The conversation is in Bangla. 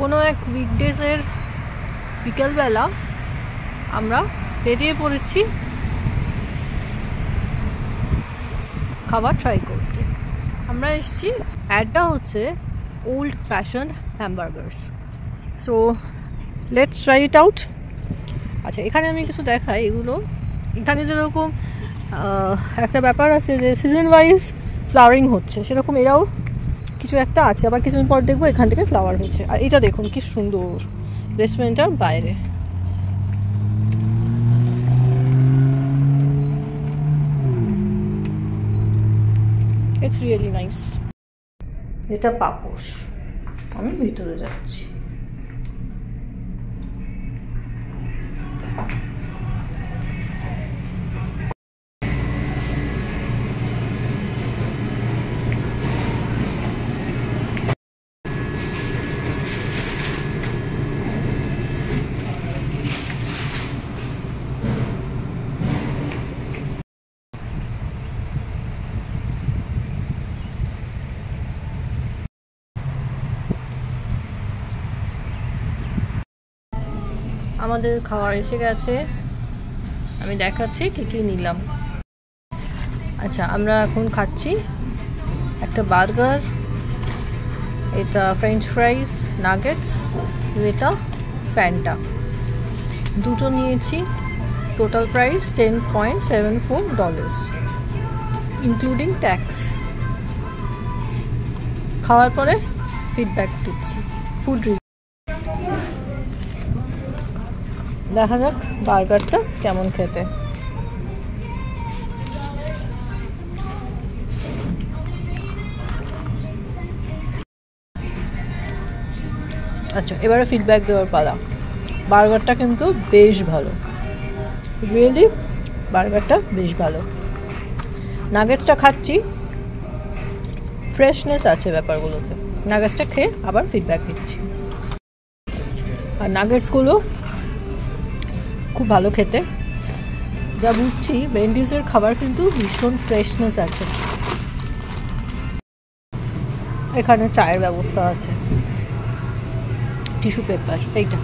কোনো এক উইকডেজের বিকেলবেলা আমরা বেরিয়ে পড়েছি খাবার ট্রাই করতে। আমরা এসেছি, অ্যাডটা হচ্ছে old fashion hamburgers. So let's try it out. আচ্ছা, এখানে আমি কিছু দেখাই। এখানে যেরকম একটা ব্যাপার আছে যে সিজন ওয়াইজ ফ্লাওয়ারিং হচ্ছে, সেরকম এরাও কিছু একটা আছে। আবার কিছুদিন পর দেখবো এখান থেকে ফ্লাওয়ার হচ্ছে। আর এটা দেখুন কি সুন্দর, রেস্টুরেন্টটার বাইরে। It's really nice. এটা পাপোশ। আমি ভিতরে যাচ্ছি। আমাদের খাবার এসে গেছে, আমি দেখাচ্ছি কী কী নিলাম। আচ্ছা, আমরা এখন খাচ্ছি একটা বার্গার, এটা ফ্রেঞ্চ ফ্রাইজ, নাগেটস, এটা ফ্যান্টা, দুটো নিয়েছি। Total price $10.74 including tax. খাওয়ার পরে ফিডব্যাক দিচ্ছি, ফুড রিভিউ। দেখা যাক বার্গারটা কেমন খেতে। আচ্ছা, এবারে ফিডব্যাক দেওয়ার পালা। বার্গারটা কিন্তু বেশ ভালো, রিয়েলি বার্গারটা বেশ ভালো। নাগেটসটা খাচ্ছি, ফ্রেশনেস আছে ব্যাপারগুলোতে। নাগেটসটা খেয়ে আবার ফিডব্যাক দিচ্ছি। আর নাগেটসগুলো খুব ভালো খেতে। যা বুঝছি ওয়েন্ডিজের খাবার কিন্তু ভীষণ ফ্রেশনেস আছে। এখানে চায়ের ব্যবস্থা আছে, টিস্যু পেপার এইটা।